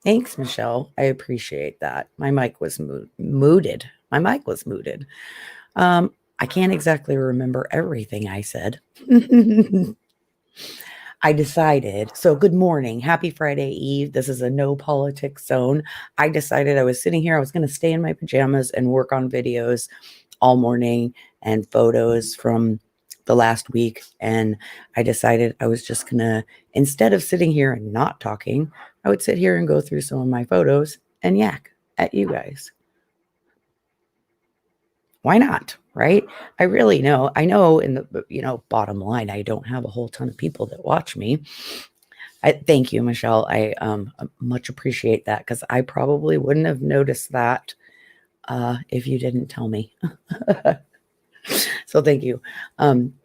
Thanks, Michelle. I appreciate that. My mic was mooted. My mic was mooted. I can't exactly remember everything I said. I decided, so good morning. Happy Friday Eve. This is a no politics zone. I decided I was sitting here, I was going to stay in my pajamas and work on videos all morning and photos from the last week. And I decided I was just going to, instead of sitting here and not talking, I would sit here and go through some of my photos and yak at you guys. Why not? Right? I really know. I know in the bottom line, I don't have a whole ton of people that watch me. Thank you, Michelle. I much appreciate that because I probably wouldn't have noticed that if you didn't tell me. So thank you.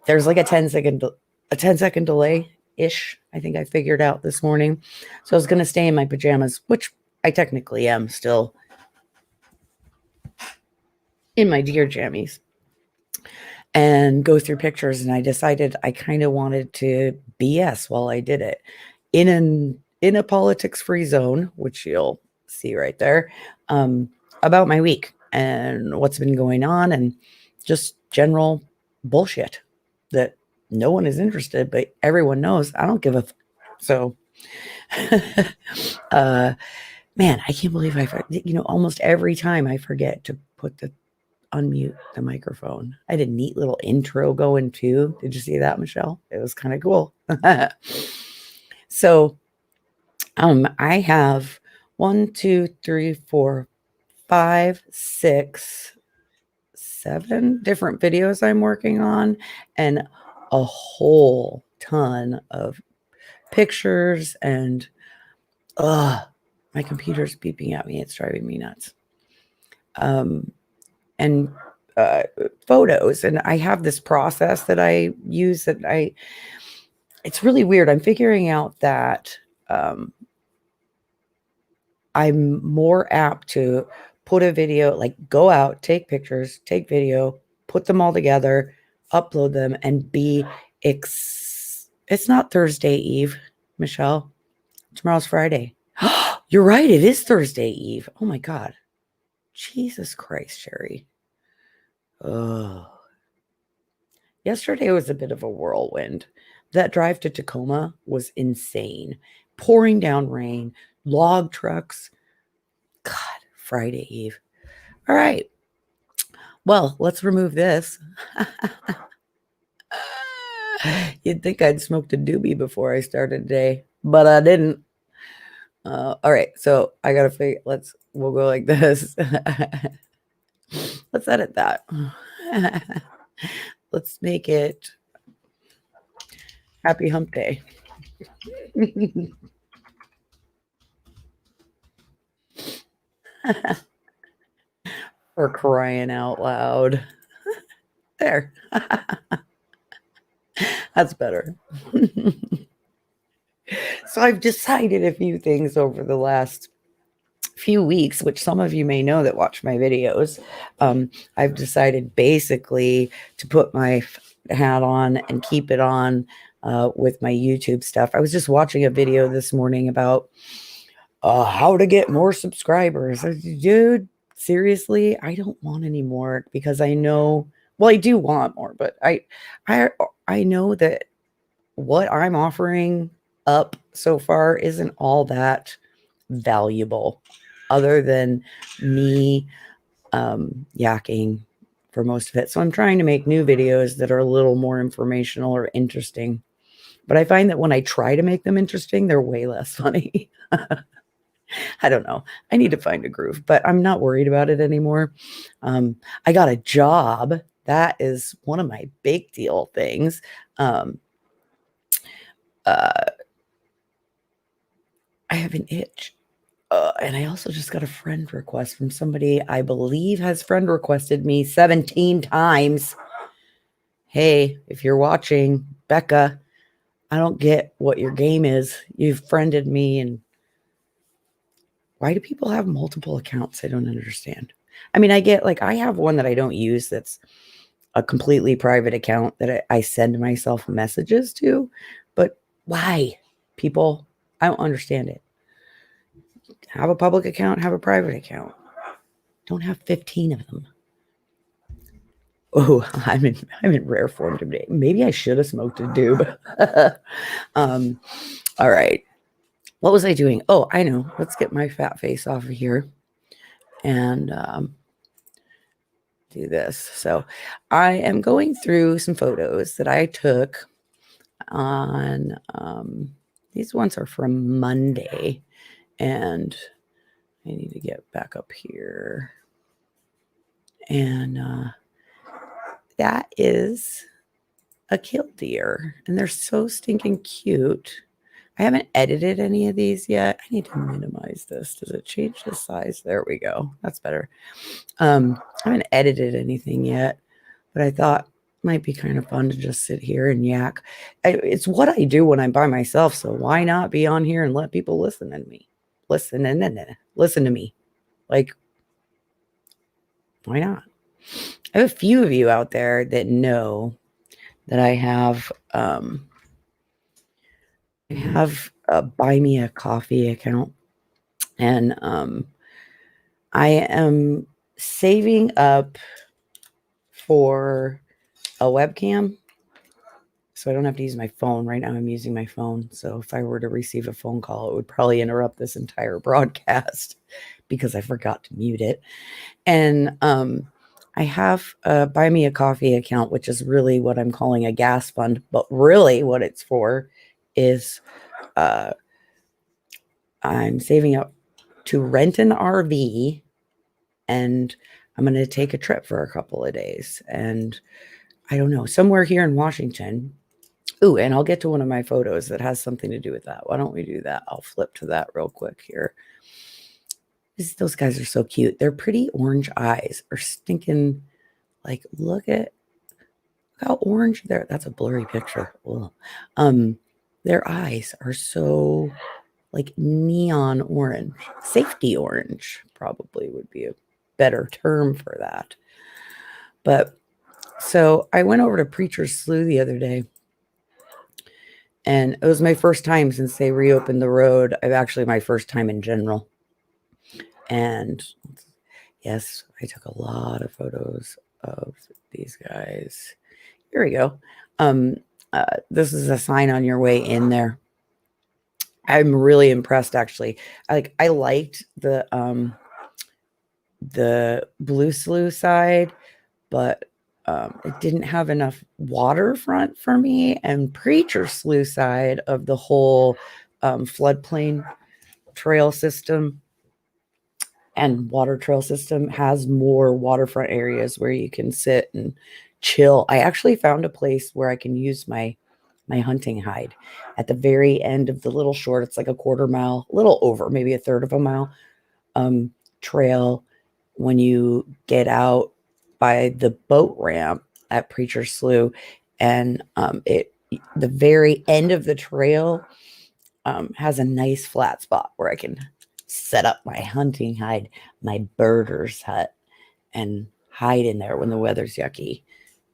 There's like a 10-second delay ish. I think I figured out this morning. So I was gonna stay in my pajamas, which I technically am still in my deer jammies, and go through pictures. And I decided I kind of wanted to BS while I did it in a politics free zone, which you'll see right there, about my week and what's been going on and just general bullshit that no one is interested, but everyone knows I don't give a so uh man, I can't believe almost every time I forget to put the unmute the microphone. I had a neat little intro going too. Did you see that, Michelle? It was kind of cool. So I have 1, 2, 3, 4, 5, 6, 7 different videos I'm working on, and a whole ton of pictures. And my computer's beeping at me. It's driving me nuts. And photos. And I have this process that I use it's really weird. I'm figuring out that I'm more apt to put a video, like go out, take pictures, take video, put them all together, upload them, and it's not Thursday Eve, Michelle. Tomorrow's Friday. You're right. It is Thursday Eve. Oh my God. Jesus Christ, Sherry. Oh. Yesterday was a bit of a whirlwind. That drive to Tacoma was insane. Pouring down rain, log trucks. God, Friday Eve. All right. Well, let's remove this. You'd think I'd smoked a doobie before I started today, but I didn't. All right, so I gotta figure. We'll go like this. Let's edit that. Let's make it Happy Hump Day. For crying out loud. There. That's better. So I've decided a few things over the last few weeks, which some of you may know that watch my videos. I've decided basically to put my hat on and keep it on with my YouTube stuff. I was just watching a video this morning about how to get more subscribers. Dude, seriously, I don't want any more because I know, well, I do want more, but I know that what I'm offering up so far isn't all that valuable other than me yakking for most of it. So I'm trying to make new videos that are a little more informational or interesting. But I find that when I try to make them interesting, they're way less funny. I don't know. I need to find a groove, but I'm not worried about it anymore. I got a job. That is one of my big deal things. I have an itch. And I also just got a friend request from somebody I believe has friend requested me 17 times. Hey, if you're watching, Becca, I don't get what your game is. You've friended me, and why do people have multiple accounts? I don't understand. I mean, I get, like, I have one that I don't use that's a completely private account that I send myself messages to, but why? People, I don't understand it. Have a public account, have a private account. Don't have 15 of them. Oh, I'm in rare form today. Maybe I should have smoked a doob. All right. What was I doing? Oh, I know. Let's get my fat face off of here and do this. So I am going through some photos that I took on, these ones are from Monday, and I need to get back up here. And that is a killdeer, and they're so stinking cute. I haven't edited any of these yet. I need to minimize this. Does it change the size? There we go. That's better. I haven't edited anything yet, but I thought it might be kind of fun to just sit here and yak. It's what I do when I'm by myself, so why not be on here and let people listen to me? Listen to me. Like, why not? I have a few of you out there that know that I have a Buy Me a Coffee account, and I am saving up for a webcam so I don't have to use my phone. Right now I'm using my phone, so if I were to receive a phone call, it would probably interrupt this entire broadcast because I forgot to mute it. And I have a Buy Me a Coffee account, which is really what I'm calling a gas fund, but really what it's for is I'm saving up to rent an RV, and I'm going to take a trip for a couple of days. And I don't know, somewhere here in Washington. Ooh, and I'll get to one of my photos that has something to do with that. Why don't we do that? I'll flip to that real quick here. Those guys are so cute. They're pretty orange eyes are stinking, like, look how orange they're. That's a blurry picture. Their eyes are so like neon orange. Safety orange probably would be a better term for that. But so I went over to Preacher's Slough the other day, and it was my first time since they reopened the road. Actually my first time in general. And yes, I took a lot of photos of these guys. Here we go. This is a sign on your way in there. I'm really impressed, actually. I liked the Blue Slough side, but it didn't have enough waterfront for me. And Preacher Slough side of the whole floodplain trail system and water trail system has more waterfront areas where you can sit and chill. I actually found a place where I can use my hunting hide at the very end of the little short. It's like a quarter mile, a little over, maybe a third of a mile trail when you get out by the boat ramp at Preacher Slough. And the very end of the trail has a nice flat spot where I can set up my hunting hide, my birder's hut, and hide in there when the weather's yucky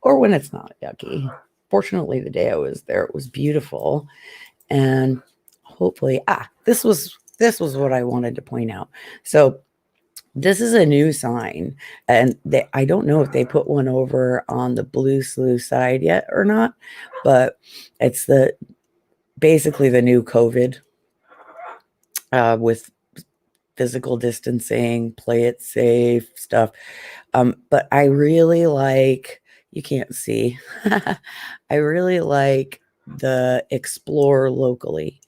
or when it's not yucky. Fortunately, the day I was there, it was beautiful. And hopefully, this was what I wanted to point out. So this is a new sign, and I don't know if they put one over on the Blue Slough side yet or not, but it's basically the new COVID with physical distancing, play it safe stuff. But I really like, you can't see, I really like the explore locally.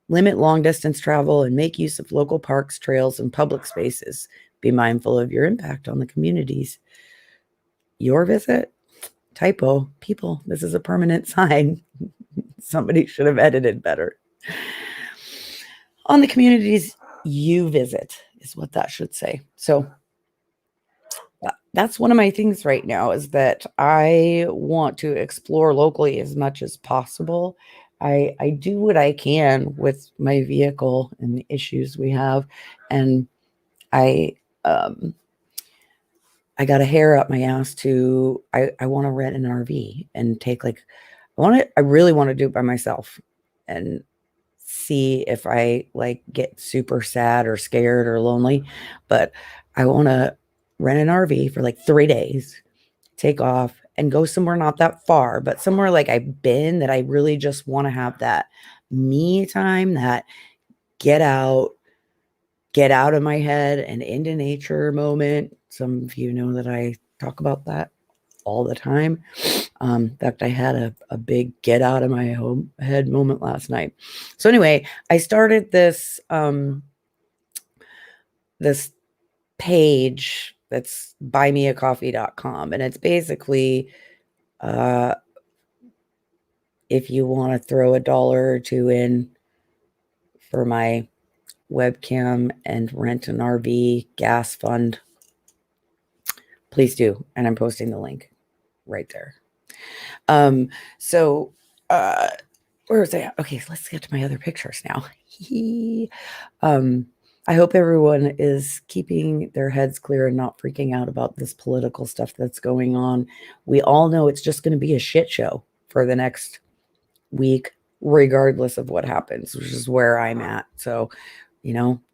Limit long distance travel and make use of local parks, trails, and public spaces. Be mindful of your impact on the communities. Your visit? Typo. People, this is a permanent sign. Somebody should have edited better. On the communities you visit is what that should say. So that's one of my things right now, is that I want to explore locally as much as possible. I do what I can with my vehicle and the issues we have. And I got a hair up my ass I want to rent an RV and take I really want to do it by myself and see if I like get super sad or scared or lonely, but I want to rent an RV for like 3 days, take off and go somewhere not that far, but somewhere like I've been that I really just want to have that me time, that get out, get out of my head and into nature moment. Some of you know that I talk about that all the time. In fact, I had a big get out of my home head moment last night. So anyway, I started this page that's buymeacoffee.com, and it's basically if you want to throw $1 or $2 in for my webcam and rent an RV gas fund, please do. And I'm posting the link right there. So where was I? Okay, so let's get to my other pictures now. I hope everyone is keeping their heads clear and not freaking out about this political stuff that's going on. We all know it's just going to be a shit show for the next week, regardless of what happens, which is where I'm at. So,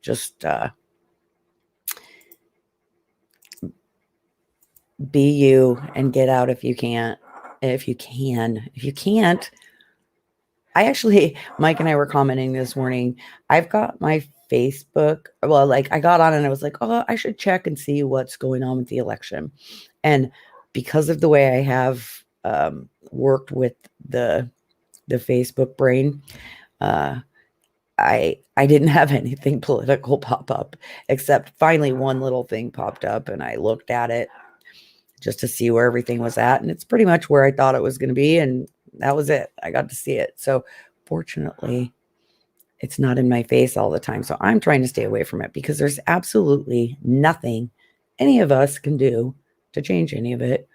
just be you and get out if you can't. If you can't, Mike and I were commenting this morning. I've got my Facebook. Well, like I got on and I was like, oh, I should check and see what's going on with the election. And because of the way I have worked with the Facebook brain, I didn't have anything political pop up, except finally one little thing popped up and I looked at it just to see where everything was at. And it's pretty much where I thought it was going to be. And that was it. I got to see it. So fortunately, it's not in my face all the time. So I'm trying to stay away from it because there's absolutely nothing any of us can do to change any of it.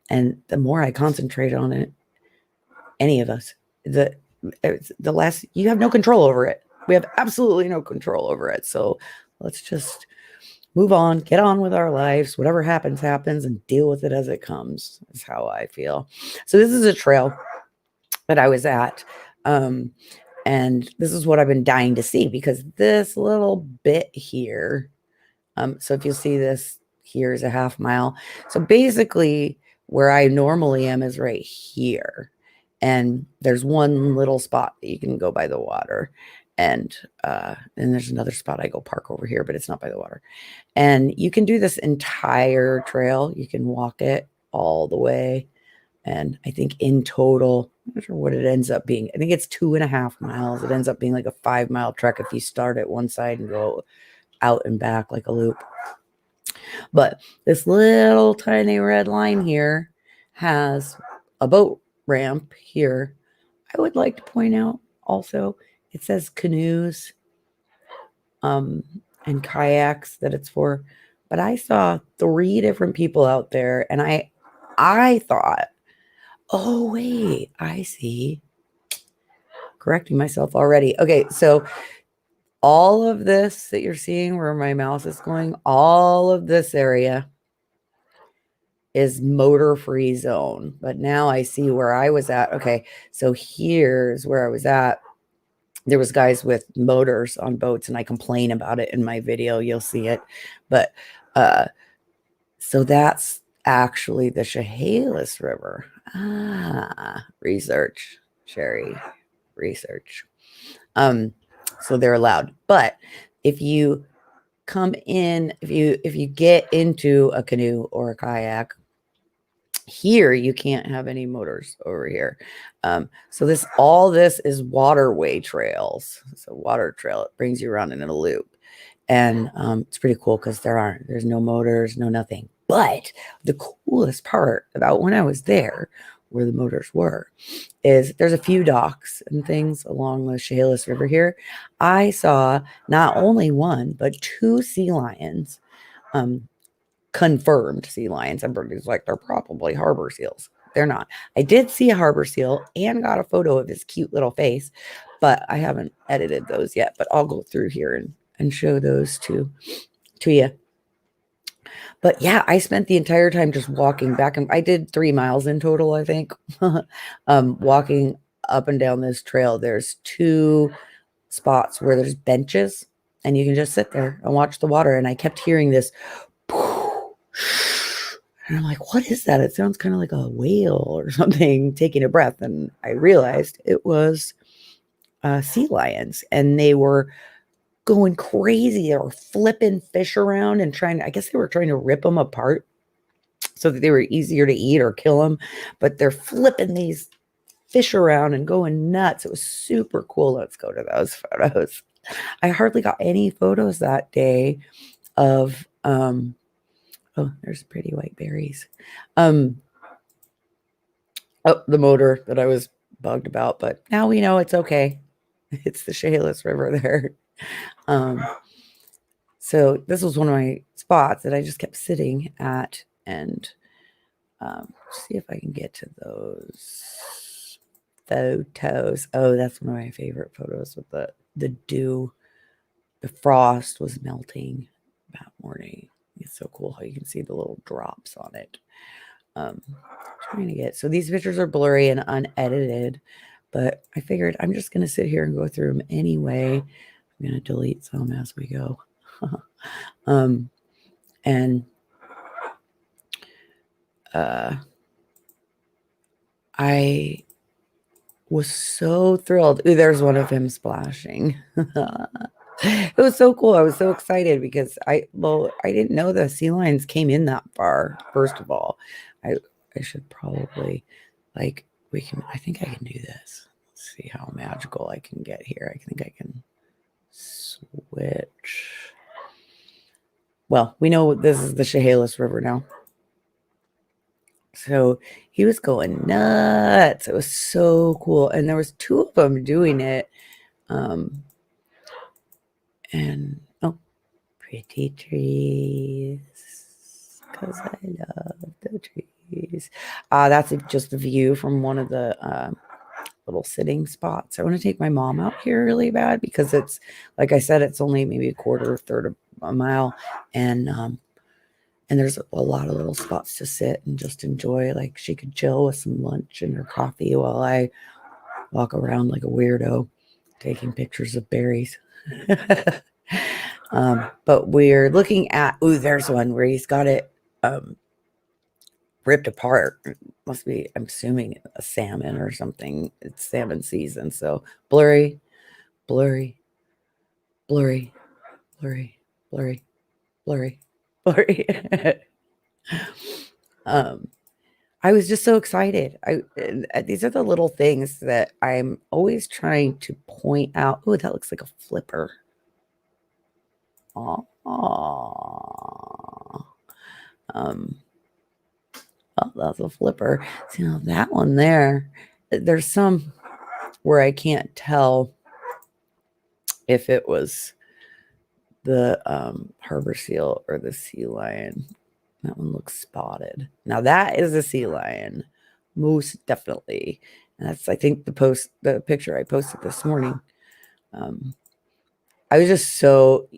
And the more I concentrate on it, any of us, the less you have no control over it. We have absolutely no control over it. So let's just move on, get on with our lives. Whatever happens, happens, and deal with it as it comes, is how I feel. So this is a trail that I was at. And this is what I've been dying to see, because this little bit here, so if you see this, here's a half mile. So basically where I normally am is right here. And there's one little spot that you can go by the water. And there's another spot I go park over here, but it's not by the water. And you can do this entire trail. You can walk it all the way. And I think in total, I'm not sure what it ends up being. I think it's 2.5 miles. It ends up being like a 5-mile trek if you start at one side and go out and back like a loop. But this little tiny red line here has a boat ramp here. I would like to point out also, it says canoes and kayaks that it's for. But I saw 3 different people out there, and I thought, oh, wait, I see. Correcting myself already. Okay, so all of this that you're seeing where my mouse is going, all of this area is motor-free zone. But now I see where I was at. Okay, so here's where I was at. There was guys with motors on boats, and I complain about it in my video. You'll see it. But so that's actually the Chehalis River. Research, Sherry, research. So they're allowed. But if you come in, if you get into a canoe or a kayak, here you can't have any motors over here. So all this is waterway trails. So water trail, it brings you around in a loop. And it's pretty cool because there's no motors, no nothing. But the coolest part about when I was there, where the motors were, is there's a few docks and things along the Chehalis River here. I saw not only one, but 2 sea lions, confirmed sea lions. Everybody's like, they're probably harbor seals. They're not. I did see a harbor seal and got a photo of his cute little face, but I haven't edited those yet. But I'll go through here and show those to you. But yeah, I spent the entire time just walking back, and I did 3 miles in total, I think. Walking up and down this trail. There's 2 spots where there's benches and you can just sit there and watch the water. And I kept hearing this, and I'm like, what is that? It sounds kind of like a whale or something taking a breath. And I realized it was sea lions, and they were going crazy. They were flipping fish around and I guess they were trying to rip them apart so that they were easier to eat or kill them. But they're flipping these fish around and going nuts. It was super cool. Let's go to those photos. I hardly got any photos that day of, oh, there's pretty white berries. Oh, the motor that I was bugged about, but now we know it's okay. It's the Chehalis River there. So this was one of my spots that I just kept sitting at, and see if I can get to those photos. Oh, that's one of my favorite photos with the dew. The frost was melting that morning. It's so cool how you can see the little drops on it. Trying to get, so these pictures are blurry and unedited, but I figured I'm just going to sit here and go through them anyway. I'm going to delete some as we go. And I was so thrilled. Ooh, there's one of him splashing. It was so cool. I was so excited because I didn't know the sea lions came in that far. First of all, I should probably, like, I think I can do this. Let's see how magical I can get here. I think I can switch. Well, we know this is the Chehalis River now. So he was going nuts. It was so cool. And there was two of them doing it. And, oh, pretty trees, because I love the trees. That's just the view from one of the little sitting spots. I want to take my mom out here really bad because it's, like I said, it's only maybe a quarter, third of a mile. And there's a lot of little spots to sit and just enjoy. Like, she could chill with some lunch and her coffee while I walk around like a weirdo taking pictures of berries. But we're looking at, ooh, there's one where he's got it ripped apart. It must be, I'm assuming, a salmon or something. It's salmon season, so blurry, blurry, blurry, blurry, blurry, blurry, blurry. I was just so excited. These are the little things that I'm always trying to point out. Oh, that looks like a flipper. Oh, that's a flipper. See, now that one there, there's some where I can't tell if it was the harbor seal or the sea lion. That one looks spotted. Now that is a sea lion, most definitely. And that's, I think, the picture I posted this morning. I was just so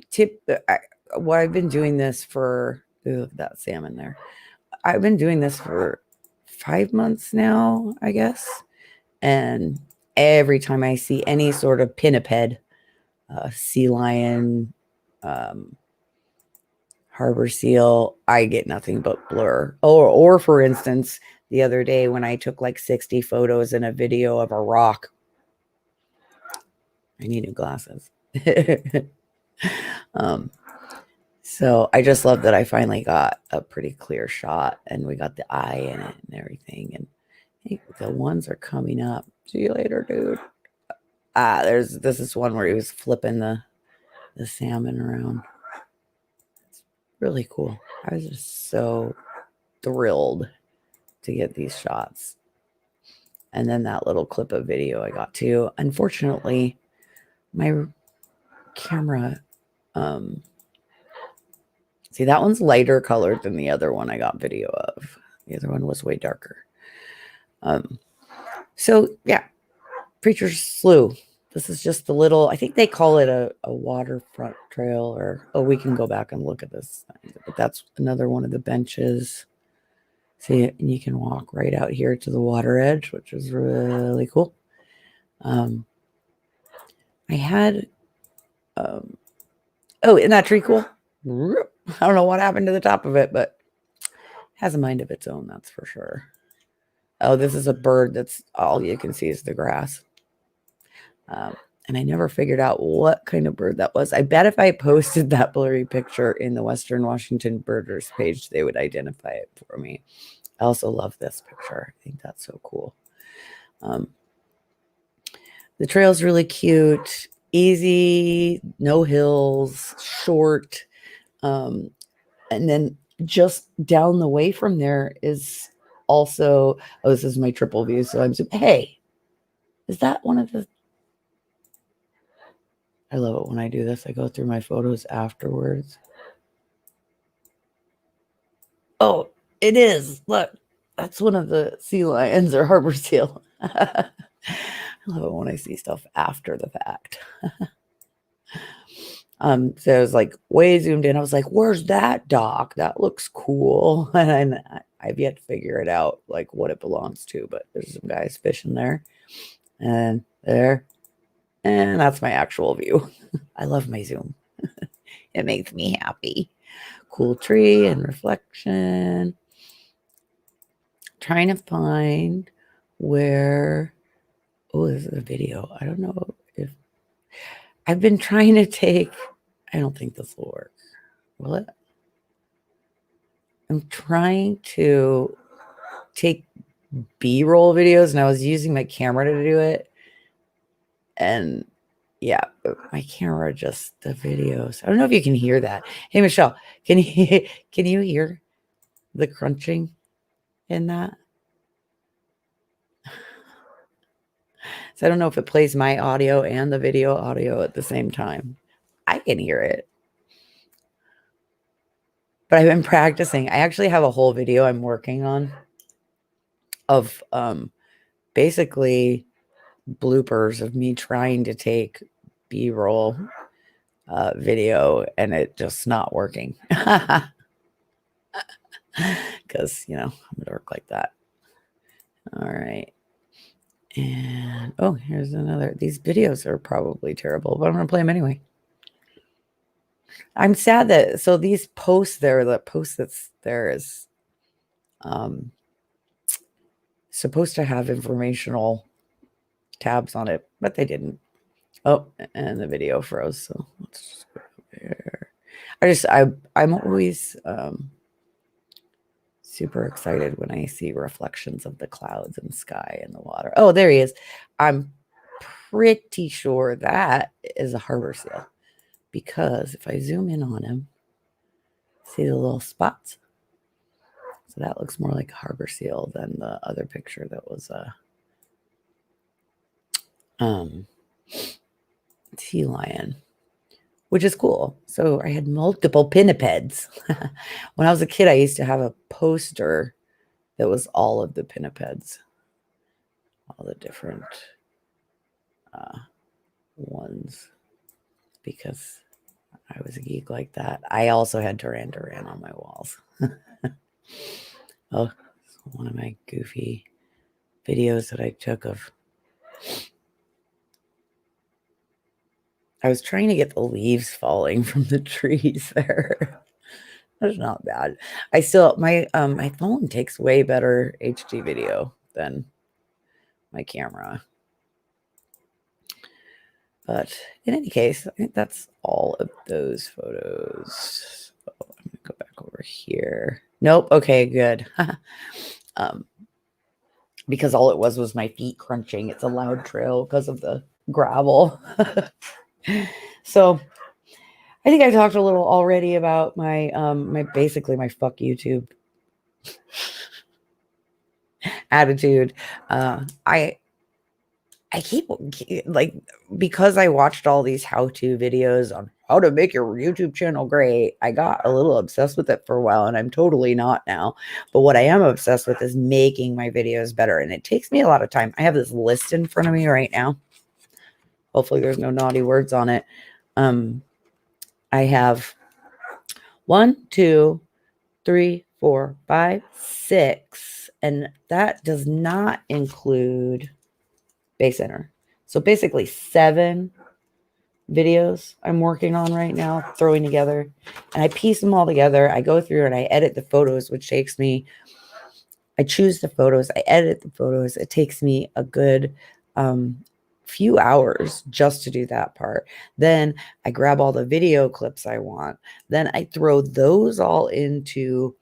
I've been doing this for, ooh, that salmon there. I've been doing this for 5 months now, I guess. And every time I see any sort of pinniped, sea lion, harbor seal, I get nothing but blur. Or for instance, the other day when I took like 60 photos and a video of a rock. I need new glasses. So I just love that I finally got a pretty clear shot, and we got the eye in it and everything. And hey, the ones are coming up. See you later, dude. This is one where he was flipping the salmon around. It's really cool. I was just so thrilled to get these shots. And then that little clip of video I got too. Unfortunately, my camera, see, that one's lighter colored than the other one I got video of. The other one was way darker. So yeah, Preacher's Slough. This is just a little, I think they call it a waterfront trail, or, oh, we can go back and look at this. But that's another one of the benches. See, and you can walk right out here to the water edge, which is really cool. I had, oh, isn't that tree cool? I don't know what happened to the top of it, but it has a mind of its own, that's for sure. Oh, this is a bird that's all you can see is the grass. And I never figured out what kind of bird that was. I bet if I posted that blurry picture in the Western Washington Birders page, they would identify it for me. I also love this picture. I think that's so cool. The trail's really cute, easy, no hills, short. And then just down the way from there is also, oh, this is my triple view. So I'm, hey, is that one of the, I love it when I do this. I go through my photos afterwards. Oh, it is. Look, that's one of the sea lions or harbor seal. I love it when I see stuff after the fact. So I was like way zoomed in. I was like, where's that dock? That looks cool. And I've yet to figure it out, like what it belongs to, but there's some guys fishing there and there. And that's my actual view. I love my zoom. It makes me happy. Cool tree and reflection. Trying to find where, oh, this is a video. I don't know if I've been trying to take, I don't think this will work. Will it? I'm trying to take B-roll videos and I was using my camera to do it. And yeah, my camera just the videos. I don't know if you can hear that. Hey Michelle, can you hear the crunching in that? So I don't know if it plays my audio and the video audio at the same time. I can hear it. But I've been practicing. I actually have a whole video I'm working on of basically bloopers of me trying to take B-roll video and it just not working. Because, you know, I'm a dork like that. All right. And, oh, here's another. These videos are probably terrible, but I'm going to play them anyway. I'm sad that, so these posts there, the post that's there is supposed to have informational tabs on it, but they didn't. Oh, and the video froze, so let's just go there. I'm always super excited when I see reflections of the clouds and sky and the water. Oh, there he is. I'm pretty sure that is a harbor seal because if I zoom in on him, see the little spots? So that looks more like a harbor seal than the other picture that was a sea lion, which is cool. So I had multiple pinnipeds. When I was a kid, I used to have a poster that was all of the pinnipeds, all the different ones, because I was a geek like that. I also had Duran Duran on my walls. Oh, one of my goofy videos that I took of, I was trying to get the leaves falling from the trees there. That's not bad. I still, my phone takes way better HD video than my camera. But in any case, I think that's all of those photos. So I'm gonna go back over here. Nope. Okay, good. Because all it was my feet crunching. It's a loud trail because of the gravel. So I think I talked a little already about my basically my fuck YouTube attitude. I keep like, because I watched all these how-to videos on how to make your YouTube channel great, I got a little obsessed with it for a while, and I'm totally not now. But what I am obsessed with is making my videos better, and it takes me a lot of time. I have this list in front of me right now. Hopefully there's no naughty words on it. I have 1, 2, 3, 4, 5, 6, and that does not include Bay Center. So basically 7 videos I'm working on right now, throwing together, and I piece them all together. I go through and I edit the photos, which takes me, I choose the photos, I edit the photos. It takes me a good few hours just to do that part. Then I grab all the video clips I want. Then I throw those all into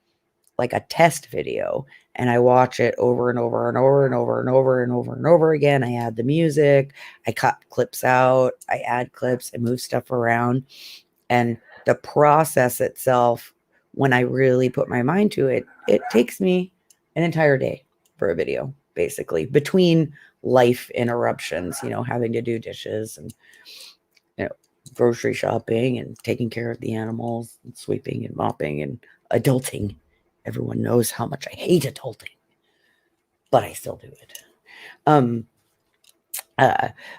like a test video, and I watch it over and over and over and over and over and over and over again. I add the music, I cut clips out, I add clips, I move stuff around. And the process itself, when I really put my mind to it, it takes me an entire day for a video, basically, between life interruptions, having to do dishes and you know, grocery shopping and taking care of the animals and sweeping and mopping and adulting. Everyone knows how much I hate adulting, but I still do it. Um,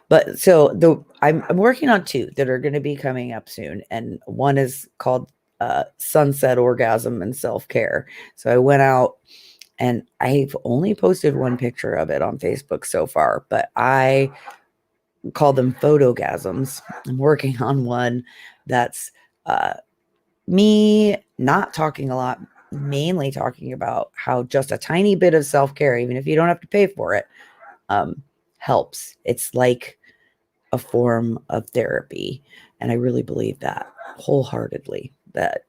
but so I'm working on two that are going to be coming up soon, and one is called Sunset Orgasm and Self Care. So I went out and I've only posted one picture of it on Facebook so far, but I call them photogasms. I'm working on one that's me not talking a lot, mainly talking about how just a tiny bit of self-care, even if you don't have to pay for it, helps. It's like a form of therapy. And I really believe that wholeheartedly, that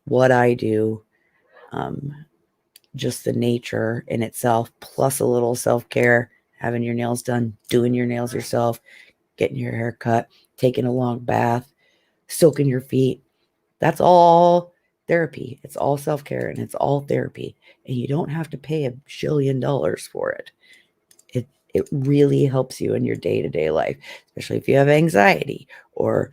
what I do, just the nature in itself, plus a little self-care, having your nails done, doing your nails yourself, getting your hair cut, taking a long bath, soaking your feet. That's all therapy. It's all self-care and it's all therapy. And you don't have to pay $1 zillion for it. It really helps you in your day-to-day life, especially if you have anxiety or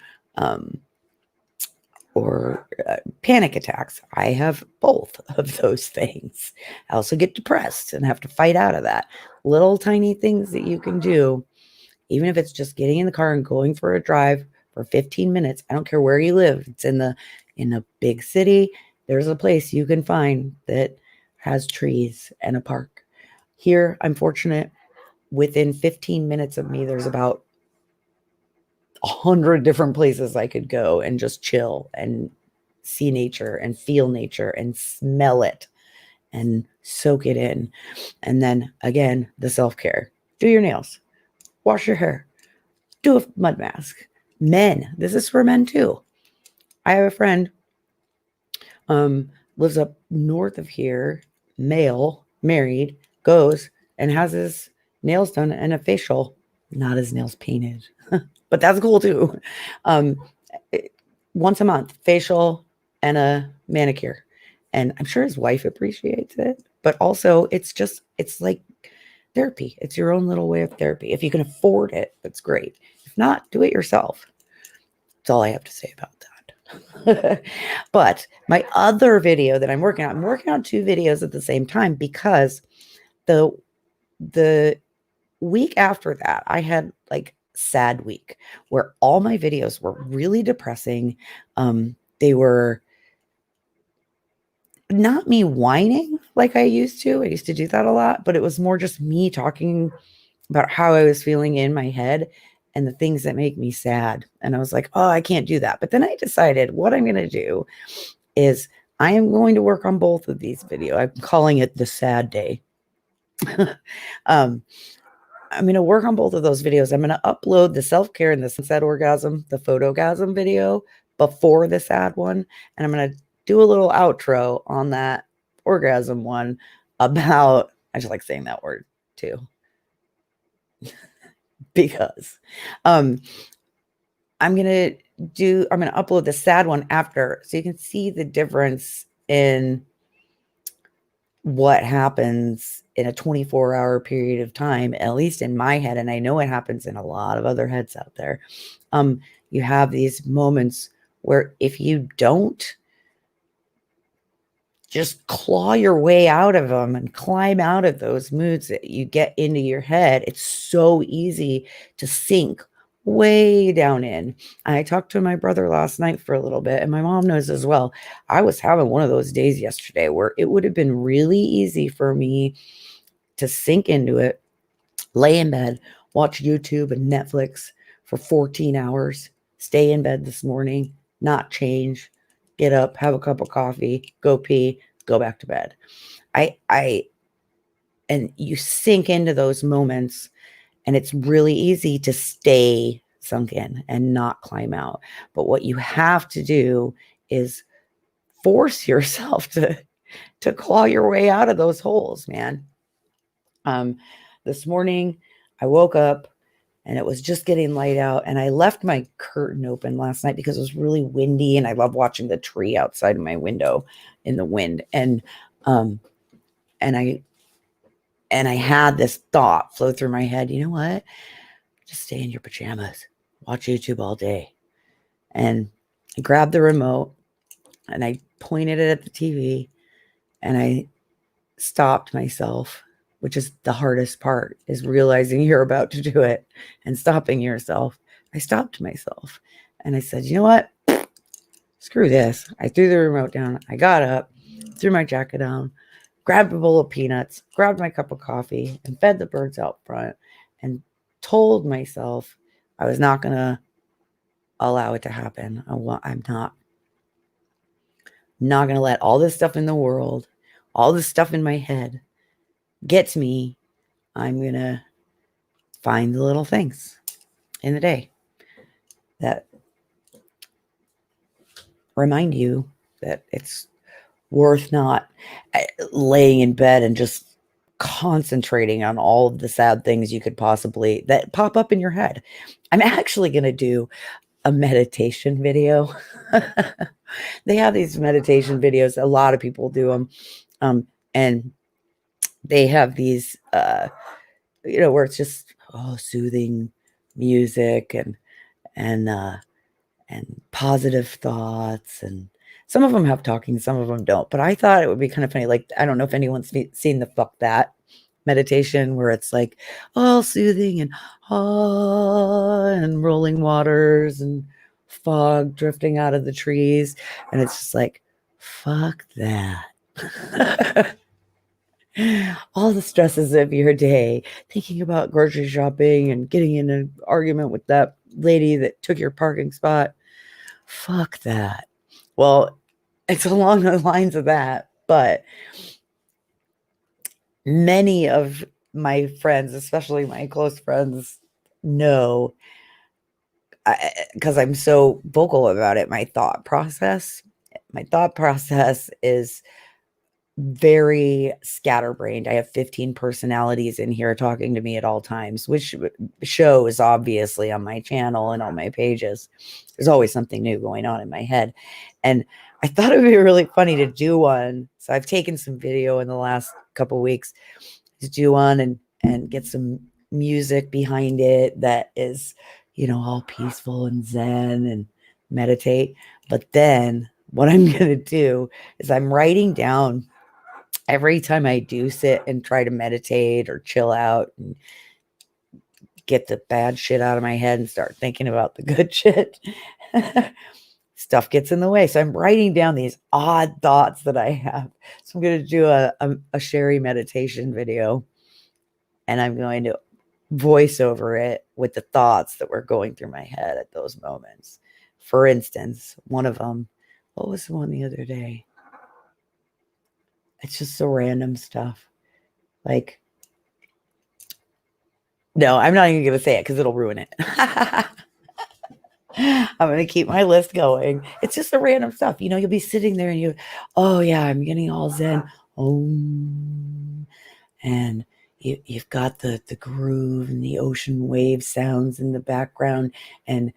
panic attacks. I have both of those things. I also get depressed and have to fight out of that. Little tiny things that you can do, even if it's just getting in the car and going for a drive for 15 minutes. I don't care where you live. It's in a big city. There's a place you can find that has trees and a park. Here, I'm fortunate. Within 15 minutes of me, there's about 100 different places I could go and just chill and see nature and feel nature and smell it and soak it in. And then again, the self-care. Do your nails, wash your hair, do a mud mask. Men, this is for men too. I have a friend, lives up north of here, male, married, goes and has his nails done and a facial, not his nails painted, but that's cool too. Once a month, facial and a manicure. And I'm sure his wife appreciates it, but also it's like therapy. It's your own little way of therapy. If you can afford it, that's great. If not, do it yourself. That's all I have to say about that. But my other video that I'm working on two videos at the same time, because the week after that, I had like sad week where all my videos were really depressing. They were not me whining like I used to. I used to do that a lot, but it was more just me talking about how I was feeling in my head and the things that make me sad. And I was like, oh, I can't do that. But then I decided what I'm going to do is I am going to work on both of these videos. I'm calling it the sad day. I'm going to work on both of those videos. I'm going to upload the self-care and the sunset orgasm, the photogasm video before the sad one. And I'm going to do a little outro on that orgasm one about, I just like saying that word too. Because I'm going to upload the sad one after so you can see the difference in what happens in a 24-hour period of time, at least in my head. And I know it happens in a lot of other heads out there. You have these moments where if you don't just claw your way out of them and climb out of those moods that you get into your head, it's so easy to sink way down in. I talked to my brother last night for a little bit, and my mom knows as well. I was having one of those days yesterday where it would have been really easy for me to sink into it, lay in bed, watch YouTube and Netflix for 14 hours, stay in bed this morning, not change, get up, have a cup of coffee, go pee, go back to bed. And you sink into those moments, and it's really easy to stay sunk in and not climb out. But what you have to do is force yourself to claw your way out of those holes, man. This morning I woke up and it was just getting light out, and I left my curtain open last night because it was really windy, and I love watching the tree outside of my window in the wind. And I had this thought flow through my head, you know what? Just stay in your pajamas, watch YouTube all day. And I grabbed the remote and I pointed it at the TV, and I stopped myself, which is the hardest part, is realizing you're about to do it and stopping yourself. I stopped myself and I said, you know what? Screw this. I threw the remote down. I got up, threw my jacket down, grabbed a bowl of peanuts, grabbed my cup of coffee, and fed the birds out front, and told myself I was not going to allow it to happen. I'm not going to let all this stuff in the world, all this stuff in my head get to me. I'm going to find the little things in the day that remind you that it's worth not laying in bed and just concentrating on all of the sad things you could possibly that pop up in your head. I'm actually going to do a meditation video. They have these meditation videos. A lot of people do them. And they have these, where it's just soothing music and positive thoughts, and some of them have talking, some of them don't. But I thought it would be kind of funny. Like, I don't know if anyone's seen the Fuck That meditation, where it's like all soothing and and rolling waters and fog drifting out of the trees, and it's just like, fuck that. All the stresses of your day, thinking about grocery shopping and getting in an argument with that lady that took your parking spot. Fuck that. Well, it's along the lines of that, but many of my friends, especially my close friends, know, because I'm so vocal about it, my thought process is very scatterbrained. I have 15 personalities in here talking to me at all times, which shows obviously on my channel and on my pages. There's always something new going on in my head. And I thought it would be really funny to do one. So I've taken some video in the last couple of weeks to do one and get some music behind it that is, all peaceful and zen and meditate. But then what I'm going to do is I'm writing down every time I do sit and try to meditate or chill out and get the bad shit out of my head and start thinking about the good shit, stuff gets in the way. So I'm writing down these odd thoughts that I have. So I'm going to do a Sherry meditation video, and I'm going to voice over it with the thoughts that were going through my head at those moments. For instance, one of them, what was the one the other day? It's just so random stuff. Like, no, I'm not even going to say it because it'll ruin it. I'm going to keep my list going. It's just the random stuff. You'll be sitting there and oh yeah, I'm getting all zen. And you've got the groove and the ocean wave sounds in the background. And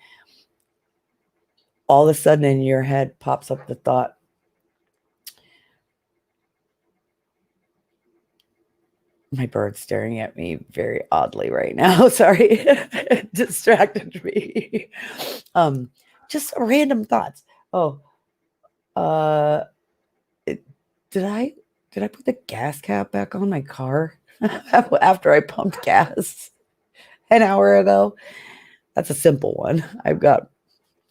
all of a sudden in your head pops up the thought, my bird's staring at me very oddly right now. Sorry. It distracted me. Just random thoughts. Did I put the gas cap back on my car after I pumped gas an hour ago? That's a simple one. I've got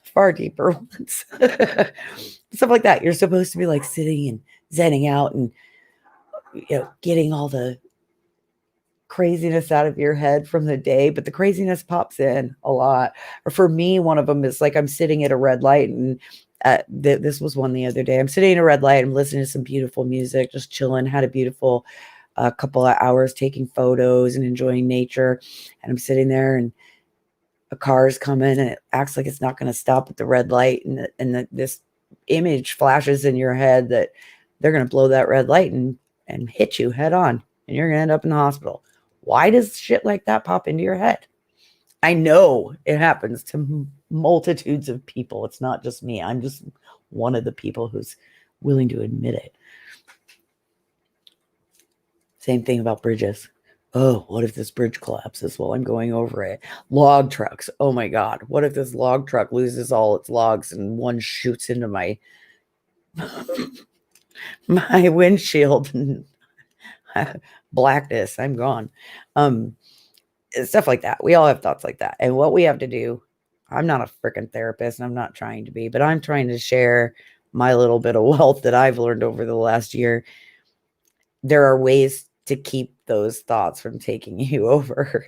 far deeper ones. Stuff like that. You're supposed to be like sitting and zenning out and getting all the craziness out of your head from the day, but the craziness pops in a lot. Or for me, one of them is like I'm sitting at a red light, and this was one the other day. I'm sitting at a red light. I'm listening to some beautiful music, just chilling, had a beautiful couple of hours taking photos and enjoying nature. And I'm sitting there, and a car's coming, and it acts like it's not going to stop at the red light. And this image flashes in your head that they're going to blow that red light and hit you head on, and you're going to end up in the hospital. Why does shit like that pop into your head? I know it happens to multitudes of people. It's not just me. I'm just one of the people who's willing to admit it. Same thing about bridges. Oh, what if this bridge collapses while I'm going over it? Log trucks. Oh my God. What if this log truck loses all its logs and one shoots into my my windshield and blackness? I'm gone. Stuff like that. We all have thoughts like that. And what we have to do, I'm not a freaking therapist, and I'm not trying to be, but I'm trying to share my little bit of wealth that I've learned over the last year. There are ways to keep those thoughts from taking you over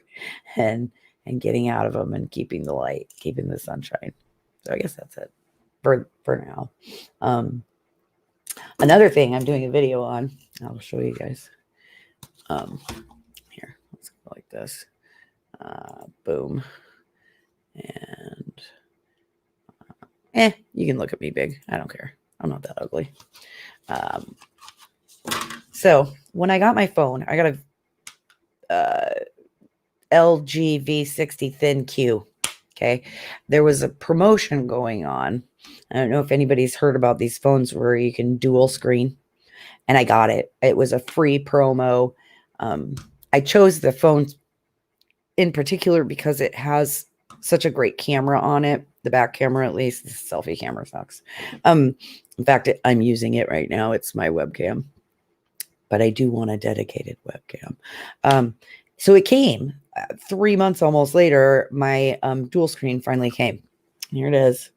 and getting out of them and keeping the light, keeping the sunshine. So I guess that's it for now. Another thing I'm doing a video on, I'll show you guys. Here, let's go like this. Boom. And you can look at me big. I don't care. I'm not that ugly. So when I got my phone, I got a LG V60 Thin Q. Okay. There was a promotion going on. I don't know if anybody's heard about these phones where you can dual screen, and I got it. It was a free promo. I chose the phone in particular because it has such a great camera on it. The back camera, at least. The selfie camera sucks. In fact, I'm using it right now. It's my webcam, but I do want a dedicated webcam. So it came 3 months almost later. My dual screen finally came. Here it is.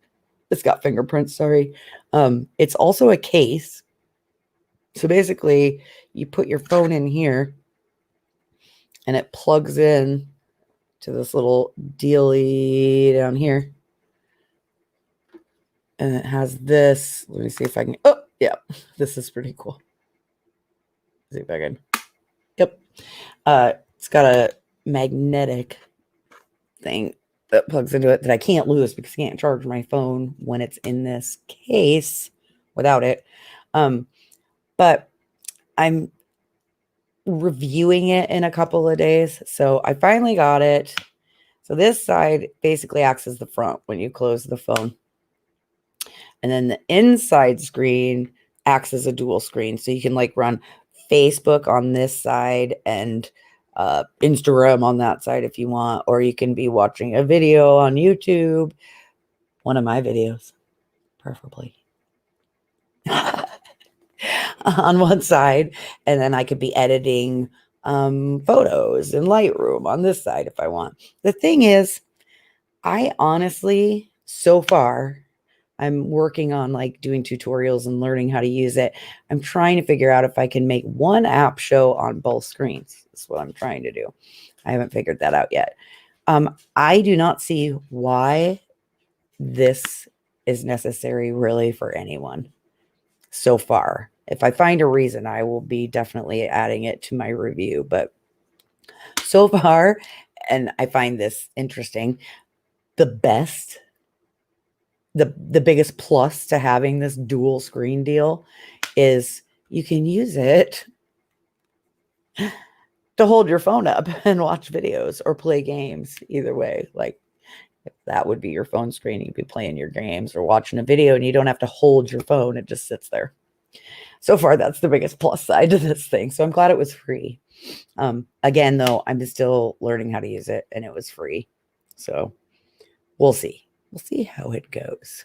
It's got fingerprints. Sorry. It's also a case. So basically, you put your phone in here, and it plugs in to this little dealy down here. And it has this. Let me see if I can. Oh, yeah. This is pretty cool. See if I can. Yep. It's got a magnetic thing that plugs into it that I can't lose because I can't charge my phone when it's in this case without it. But I'm reviewing it in a couple of days. So I finally got it. So this side basically acts as the front when you close the phone. And then the inside screen acts as a dual screen. So you can like run Facebook on this side and Instagram on that side if you want, or you can be watching a video on YouTube, one of my videos, preferably. On one side, and then I could be editing photos in Lightroom on this side if I want. The thing is, I honestly, so far, I'm working on like doing tutorials and learning how to use it. I'm trying to figure out if I can make one app show on both screens. That's what I'm trying to do. I haven't figured that out yet. I do not see why this is necessary really for anyone so far. If I find a reason, I will be definitely adding it to my review. But so far, and I find this interesting, the biggest plus to having this dual screen deal is you can use it to hold your phone up and watch videos or play games. Either way, like if that would be your phone screen, you'd be playing your games or watching a video, and you don't have to hold your phone. It just sits there. So far, that's the biggest plus side to this thing. So I'm glad it was free. Again, though, I'm still learning how to use it, and it was free. So we'll see. We'll see how it goes.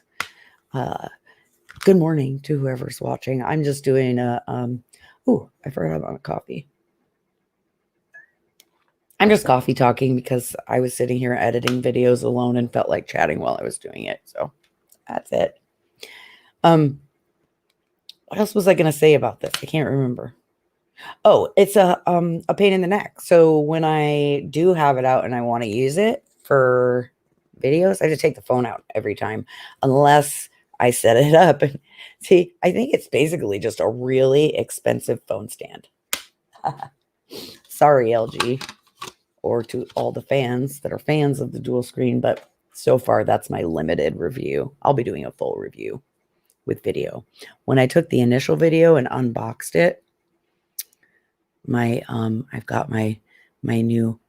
Good morning to whoever's watching. I'm just doing a, I forgot about a coffee. I'm just coffee talking because I was sitting here editing videos alone and felt like chatting while I was doing it. So that's it. What else was I going to say about this? I can't remember. Oh, it's a pain in the neck. So when I do have it out and I want to use it for videos, I just take the phone out every time, unless I set it up. And see, I think it's basically just a really expensive phone stand. Sorry, LG, or to all the fans that are fans of the dual screen, but so far that's my limited review. I'll be doing a full review with video. When I took the initial video and unboxed it, I've got my new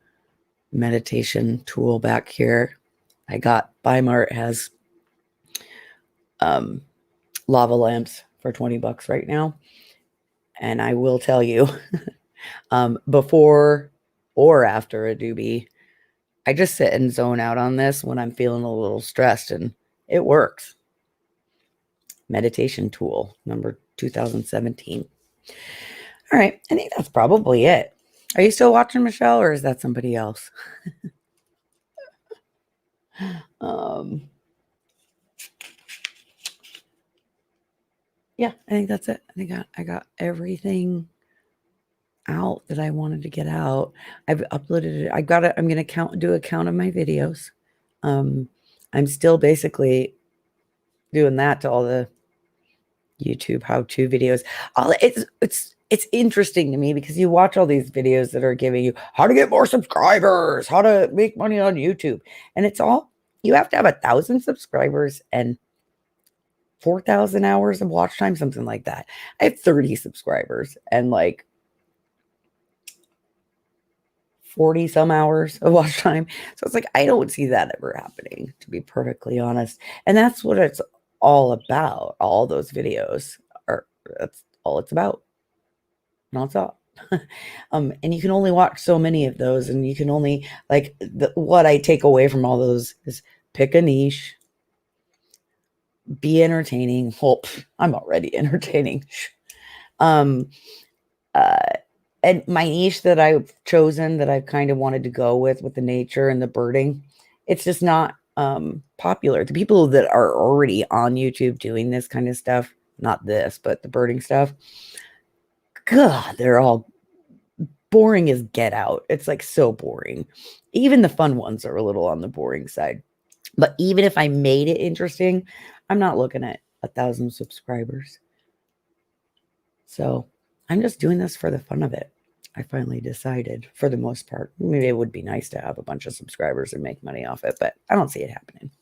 meditation tool back here. I got Bimart has lava lamps for 20 bucks right now. And I will tell you, before or after a doobie, I just sit and zone out on this when I'm feeling a little stressed, and it works. Meditation tool number 2017. All right, I think that's probably it. Are you still watching, Michelle, or is that somebody else? Yeah, I think that's it. I think I got everything out that I wanted to get out. I've uploaded it. I'm going to do a count of my videos. I'm still basically doing that to all the YouTube how-to videos. It's interesting to me because you watch all these videos that are giving you how to get more subscribers, how to make money on YouTube, and it's all you have to have 1,000 subscribers and 4,000 hours of watch time, something like that. I have 30 subscribers and like 40 some hours of watch time. So it's like, I don't see that ever happening, to be perfectly honest. And that's what it's all about. All those videos that's all it's about. Nonstop. And you can only watch so many of those, and you can only what I take away from all those is pick a niche, be entertaining. Well, I'm already entertaining. And my niche that I've chosen, that I've kind of wanted to go with the nature and the birding, it's just not popular. The people that are already on YouTube doing this kind of stuff, not this, but the birding stuff, God, they're all boring as get out. It's like so boring. Even the fun ones are a little on the boring side. But even if I made it interesting, I'm not looking at 1,000 subscribers. So I'm just doing this for the fun of it. I finally decided, for the most part, maybe it would be nice to have a bunch of subscribers and make money off it, but I don't see it happening.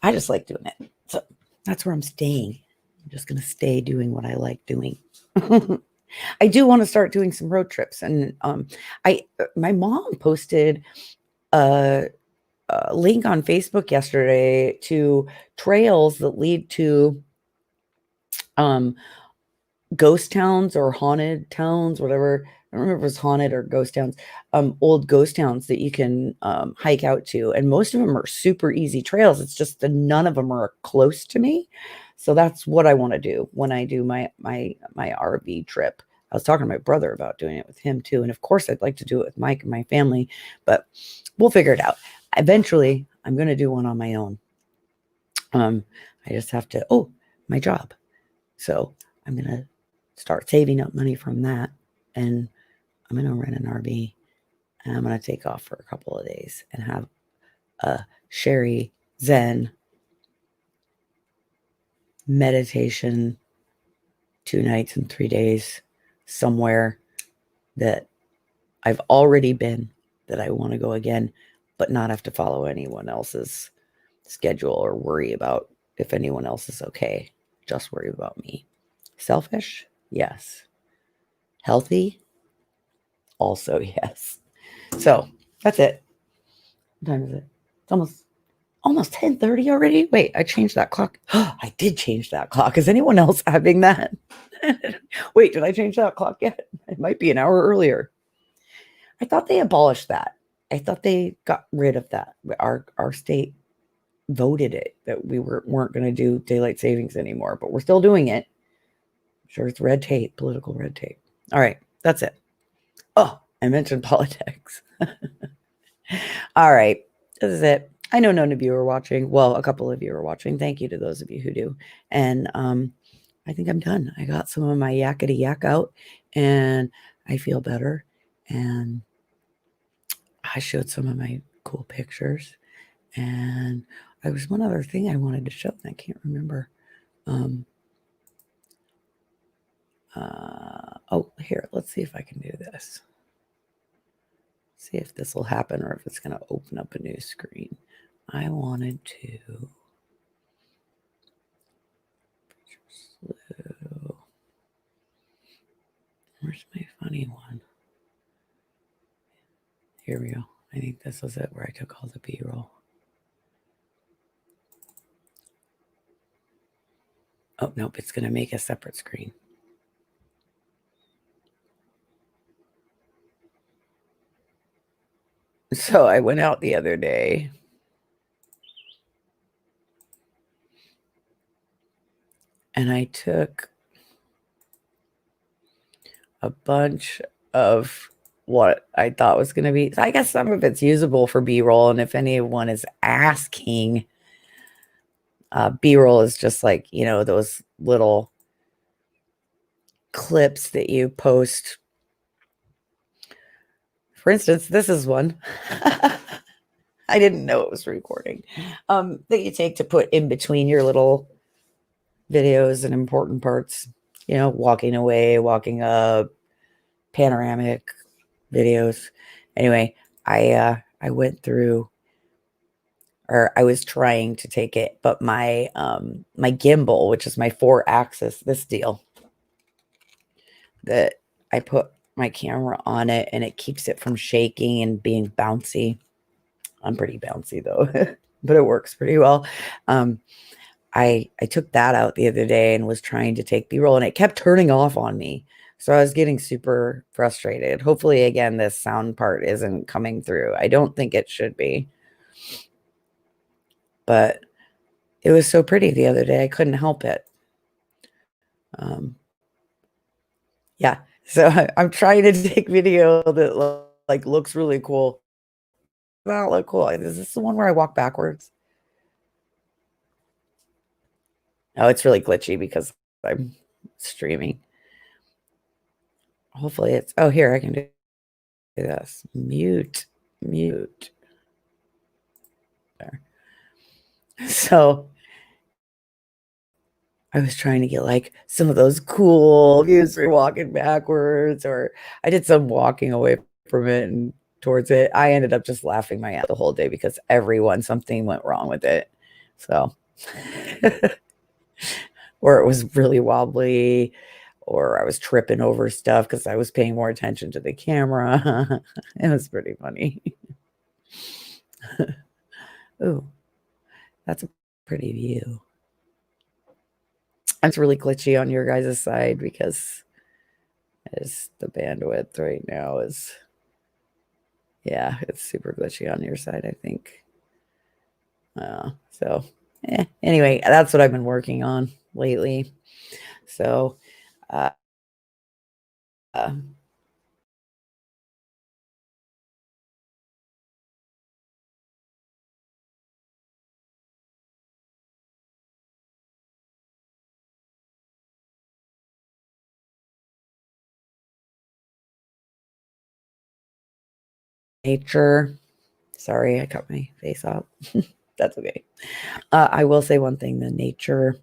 I just like doing it. So that's where I'm staying. I'm just going to stay doing what I like doing. I do want to start doing some road trips. And my mom posted a link on Facebook yesterday to trails that lead to ghost towns or haunted towns, whatever. I don't remember if it was haunted or ghost towns, old ghost towns that you can hike out to. And most of them are super easy trails. It's just that none of them are close to me. So that's what I want to do when I do my RV trip. I was talking to my brother about doing it with him too. And of course, I'd like to do it with Mike and my family, but we'll figure it out. Eventually, I'm going to do one on my own. I just have to, my job. So I'm going to start saving up money from that. And I'm going to rent an RV. And I'm going to take off for a couple of days and have a Sherry Zen meditation 2 nights and 3 days somewhere that I've already been, that I want to go again, but not have to follow anyone else's schedule or worry about if anyone else is okay. Just worry about me. Selfish? Yes. Healthy? Also, yes. So that's it. What time is it? It's almost 10:30 already. Wait, I changed that clock. I did change that clock. Is anyone else having that? Wait, did I change that clock yet? It might be an hour earlier. I thought they abolished that. I thought they got rid of that. Our state voted it that we weren't going to do daylight savings anymore, but we're still doing it. I'm sure it's red tape, political red tape. All right, that's it. Oh, I mentioned politics. All right, this is it. I know none of you are watching. Well, a couple of you are watching. Thank you to those of you who do. And I think I'm done. I got some of my yakety yak out, and I feel better. And I showed some of my cool pictures. And there was one other thing I wanted to show, and I can't remember. Oh, here, let's see if I can do this. See if this will happen or if it's going to open up a new screen. I wanted to. Where's my funny one? Here we go. I think this was it where I took all the B-roll. Oh, nope, it's going to make a separate screen. So I went out the other day and I took a bunch of what I thought was going to be. I guess some of it's usable for B-roll. And if anyone is asking, B-roll is just like, you know, those little clips that you post. For instance, this is one. I didn't know it was recording. That you take to put in between your little videos and important parts. You know, walking away, walking up, panoramic videos. Anyway, I went through, or I was trying to take it, but my my gimbal, which is my 4-axis, this deal that I put my camera on it and it keeps it from shaking and being bouncy. I'm pretty bouncy though, but it works pretty well. I took that out the other day and was trying to take B-roll and it kept turning off on me. So I was getting super frustrated. Hopefully, again, this sound part isn't coming through. I don't think it should be. But it was so pretty the other day. I couldn't help it. Yeah. So I'm trying to take video that like looks really cool. Well, look cool. Is this the one where I walk backwards? Oh, it's really glitchy because I'm streaming. Hopefully it's, oh, here, I can do this. Mute. There. So I was trying to get like some of those cool views for walking backwards, or I did some walking away from it and towards it. I ended up just laughing my ass the whole day because something went wrong with it. So, or it was really wobbly, or I was tripping over stuff because I was paying more attention to the camera. It was pretty funny. Ooh, that's a pretty view. It's really glitchy on your guys' side because the bandwidth right now is, yeah, it's super glitchy on your side, I think. So anyway, that's what I've been working on lately. So uh, nature. Sorry, I cut my face off. That's okay. I will say one thing: the nature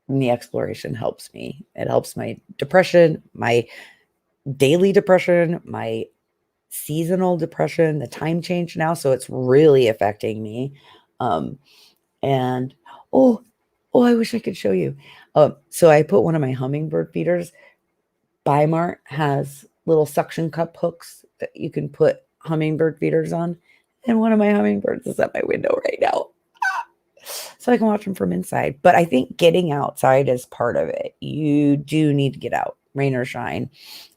and the exploration helps me. It helps my depression, my daily depression, my seasonal depression, the time change now. So it's really affecting me. And I wish I could show you. So I put one of my hummingbird feeders. Bimart has little suction cup hooks that you can put hummingbird feeders on. And one of my hummingbirds is at my window right now. So I can watch them from inside. But I think getting outside is part of it. You do need to get out, rain or shine.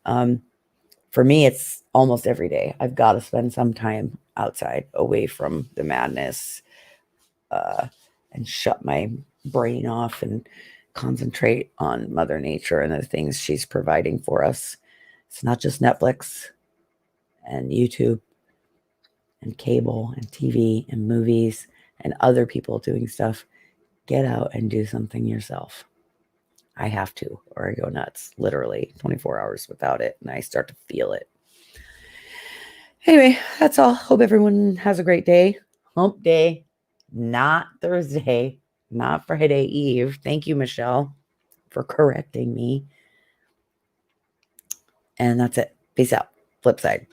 For me, it's almost every day. I've got to spend some time outside away from the madness and shut my brain off and concentrate on Mother Nature and the things she's providing for us. It's not just Netflix and YouTube and cable and TV and movies and other people doing stuff. Get out and do something yourself. I have to, or I go nuts. Literally 24 hours without it, and I start to feel it. Anyway, that's all. Hope everyone has a great day. Hump day, not Thursday, not Friday Eve. Thank you, Michelle, for correcting me. And that's it. Peace out. Flip side.